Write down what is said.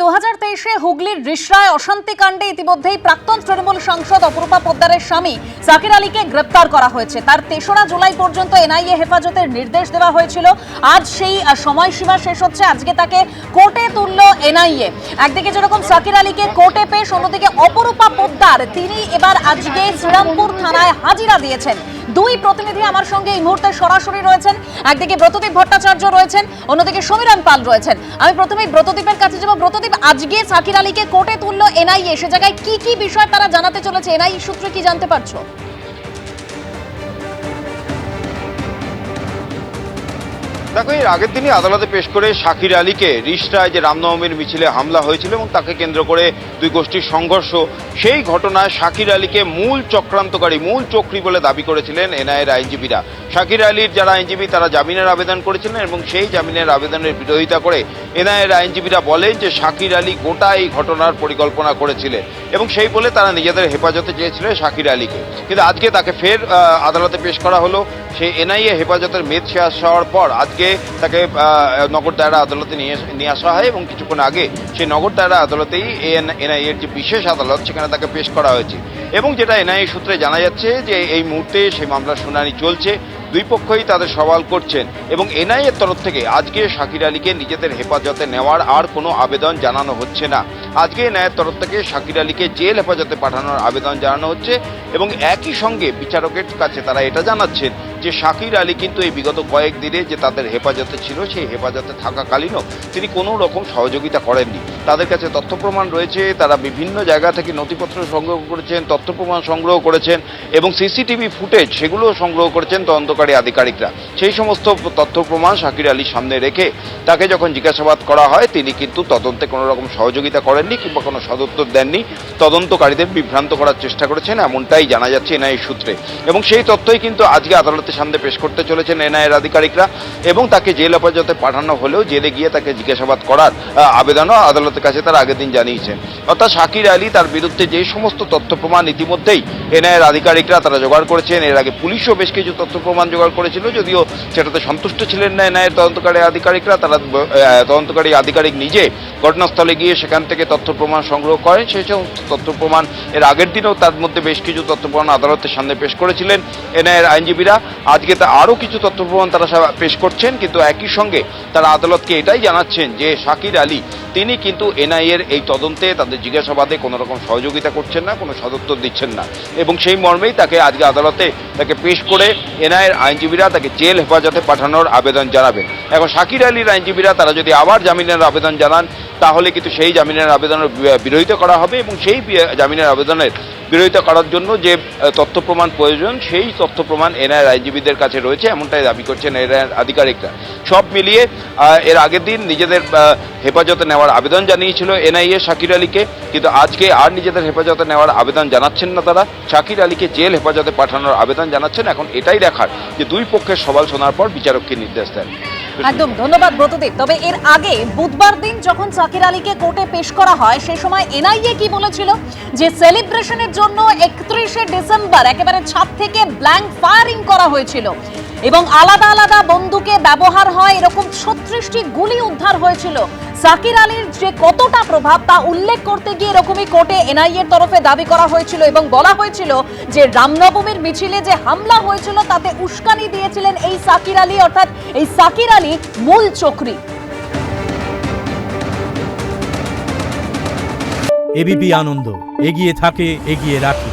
2023-এ হুগলির রিষড়ায় অশান্তি কাণ্ডে ইতিমধ্যেই প্রাক্তন তৃণমূল সাংসদ অপরূপা পোদ্দারের স্বামী জাকির আলীকে গ্রেপ্তার করা হয়েছে। তার 3রা জুলাই পর্যন্ত এনআইএ হেফাজতের নির্দেশ দেওয়া হয়েছিল। আজ সেই সময়সীমা শেষ হচ্ছে। আজকে তাকে কোর্টে তুলল এনআইএ। একদিকে যেরকম জাকির আলীকে কোর্টে পেশ, অন্যদিকে অপরূপা পোদ্দার তিনি এবার আজকে শ্রীরামপুর থানায় হাজিরা দিয়েছেন। দুই প্রতিনিধি আমার সঙ্গে এই মুহূর্তে সরাসরি রয়েছেন। একদিকে ব্রতদীপ ভট্টাচার্য রয়েছেন, অন্যদিকে সমীরণ পাল রয়েছেন। আমি প্রথমেই ব্রতদীপের কাছে যাব। ব্রতদীপ, আজকে জাকির আলীকে কোর্টে তুলল এনআইএ, সে জায়গায় কি কি বিষয় তারা জানাতে চলেছে, এনআইএ সূত্রে কি জানতে পারছো? দেখো, এর আগের দিনই আদালতে পেশ করে জাকির আলীকে রিষড়ায় যে রামনবমীর মিছিলে হামলা হয়েছিল এবং তাকে কেন্দ্র করে দুই গোষ্ঠীর সংঘর্ষ, সেই ঘটনায় জাকির আলীকে মূল চক্রান্তকারী, মূল চক্রী বলে দাবি করেছিলেন এনআইএর আইনজীবীরা। জাকির আলীর যারা আইনজীবী তারা জামিনের আবেদন করেছিলেন এবং সেই জামিনের আবেদনের বিরোধিতা করে এনআইএর আইনজীবীরা বলেন যে জাকির আলী গোটা এই ঘটনার পরিকল্পনা করেছিলেন এবং সেই বলে তারা নিজেদের হেফাজতে চেয়েছিলেন জাকির আলীকে। কিন্তু আজকে তাকে ফের আদালতে পেশ করা হলো। সেই এনআইএ হেফাজতের মেয়াদ শেষ হওয়ার পর আজকে তাকে নগর দায়রা আদালতে নিয়ে আসা হয় এবং কিছুক্ষণ আগে সেই নগর দায়রা আদালতেই এনআইএর যে বিশেষ আদালত সেখানে তাকে পেশ করা হয়েছে। এবং যেটা এনআইএ সূত্রে জানা যাচ্ছে যে এই মুহূর্তে সেই মামলার শুনানি চলছে, দুই পক্ষই তাদের সওয়াল করছেন এবং এনআইএর তরফ থেকে আজকে জাকির আলীকে নিজেদের হেফাজতে নেওয়ার আর কোনো আবেদন জানানো হচ্ছে না। আজকে এনআইএর তরফ থেকে জাকির আলীকে জেল হেফাজতে পাঠানোর আবেদন জানানো হচ্ছে এবং একই সঙ্গে বিচারকের কাছে তারা এটা জানাচ্ছেন যে জাকির আলী কিন্তু এই বিগত কয়েকদিনে যে তাদের হেফাজতে ছিল, সেই হেফাজতে থাকাকালীনও তিনি কোনো রকম সহযোগিতা করেননি। তাদের কাছে তথ্য প্রমাণ রয়েছে, তারা বিভিন্ন জায়গা থেকে নথিপত্র সংগ্রহ করেছেন, তথ্য প্রমাণ সংগ্রহ করেছেন এবং সিসিটিভি ফুটেজ সেগুলোও সংগ্রহ করেছেন তদন্তকারী আধিকারিকরা। সেই সমস্ত তথ্য প্রমাণ জাকির আলীর সামনে রেখে তাকে যখন জিজ্ঞাসাবাদ করা হয়, তিনি কিন্তু তদন্তে কোনো রকম সহযোগিতা করেননি কিংবা কোনো সদুত্তর দেননি, তদন্তকারীদের বিভ্রান্ত করার চেষ্টা করেছেন, এমনটাই জানা যাচ্ছে এনআইএ সূত্রে। এবং সেই তথ্যই কিন্তু আজকে আদালতের সামনে পেশ করতে চলেছেন এনআইএর আধিকারিকরা এবং তাকে জেল হেফাজতে পাঠানো হলেও জেলে গিয়ে তাকে জিজ্ঞাসাবাদ করার আবেদনও আদালতের কাছে তারা আগের দিন জানিয়েছেন। অর্থাৎ জাকির আলী তার বিরুদ্ধে যে সমস্ত তথ্য প্রমাণ ইতিমধ্যেই এনআইএর আধিকারিকরা তারা জোগাড় করেছেন, এর আগে পুলিশও বেশ কিছু তথ্য প্রমাণ জোগাড় করেছিল, যদিও সেটাতে সন্তুষ্ট ছিলেন না এনআইএর তদন্তকারী আধিকারিকরা। তারা তদন্তকারী আধিকারিক নিজে ঘটনাস্থলে গিয়ে সেখান থেকে তথ্য প্রমাণ সংগ্রহ করেন। সেই সমস্ত তথ্য প্রমাণ এর আগের দিনেও তার মধ্যে বেশ কিছু তথ্য প্রমাণ আদালতের সামনে পেশ করেছিলেন এনআইএর আইনজীবীরা। আজকে তা আরও কিছু তথ্য প্রমাণ তারা পেশ করছেন, কিন্তু একই সঙ্গে তারা আদালতকে এটাই জানাচ্ছেন যে জাকির আলী তিনি কিন্তু এনআইএর এই তদন্তে তাদের জিজ্ঞাসাবাদে কোনো রকম সহযোগিতা করছেন না, কোনো সদুত্তর দিচ্ছেন না এবং সেই মর্মেই তাকে আজকে আদালতে তাকে পেশ করে এনআইএর আইনজীবীরা তাকে জেল হেফাজতে পাঠানোর আবেদন জানাবেন। এখন জাকির আলীর আইনজীবীরা তারা যদি আবার জামিনের আবেদন জানান, তাহলে কিন্তু সেই জামিনের আবেদনের বিরোধিতা করা হবে এবং সেই জামিনের আবেদনের বিরোধিতা করার জন্য যে তথ্য প্রমাণ প্রয়োজন, সেই তথ্য প্রমাণ এনআইএর আইনজীবীদের কাছে রয়েছে, এমনটাই দাবি করছেন এনআইএর আধিকারিকরা। সব মিলিয়ে এর আগের দিন নিজেদের হেফাজতে নেওয়ার আবেদন জানিয়েছিল এনআইএ জাকির আলীকে, কিন্তু আজকে আর নিজেদের হেফাজতে নেওয়ার আবেদন জানাচ্ছেন না তারা, জাকির আলীকে জেল হেফাজতে পাঠানোর আবেদন জানাচ্ছেন। এখন এটাই দেখার যে দুই পক্ষের সওয়াল শোনার পর বিচারককে নির্দেশ দেন। একদম ধন্যবাদ ব্রতদীপ। তবে এর আগে বুধবার দিন যখন জাকির আলীকে কোর্টে পেশ করা হয়, সেই সময় এনআইএ কি বলেছিল যে সেলিব্রেশনের জন্য 31শে ডিসেম্বর একেবারে ছাদ থেকে ব্ল্যাঙ্ক ফায়ারিং করা হয়েছিল এবং আলাদা আলাদা বন্দুকে ব্যবহার হয় এরকম 36টি গুলি উদ্ধার হয়েছিল। জাকির আলীর যে কতটা প্রভাব তা উল্লেখ করতে গিয়ে এরকমই কোর্টে এনআইএর তরফে দাবি করা হয়েছিল এবং বলা হয়েছিল যে রামনবমীর মিছিলে যে হামলা হয়েছিল তাতে উস্কানি দিয়েছিলেন এই জাকির আলী, অর্থাৎ এই জাকির আলী মূল চক্রী। এবিপি আনন্দ, এগিয়ে থাকে, এগিয়ে রাখে।